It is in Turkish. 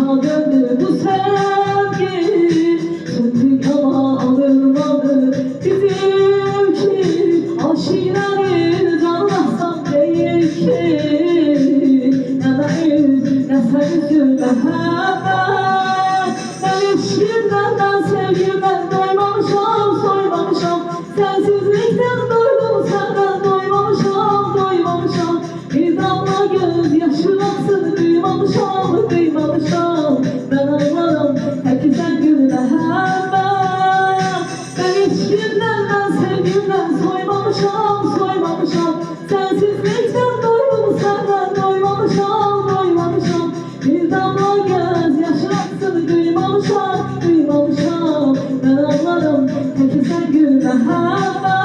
aşka döndü bu sevgi. Söndük ama alınmadı bizimki. Aşirenin canlasam değil ki. Ne de üz ne sen üzülme hemen. Ben eşimden ben sevgimden doymamışam soymamışam. Sensizlikten doydum senden doymamışam doymamışam. Bir damla göz yaşı aksın duymamışam duymamışam. Ben anlarım peki sen gülme hemen. Ben eşimden ben sevgimden soymamışam soymamışam. Sensizlikten doydum senden doymamışam doymamışam. Bir damla göz yaşı aksın duymamışam duymamışam. Ben anlarım peki sen gülme hemen.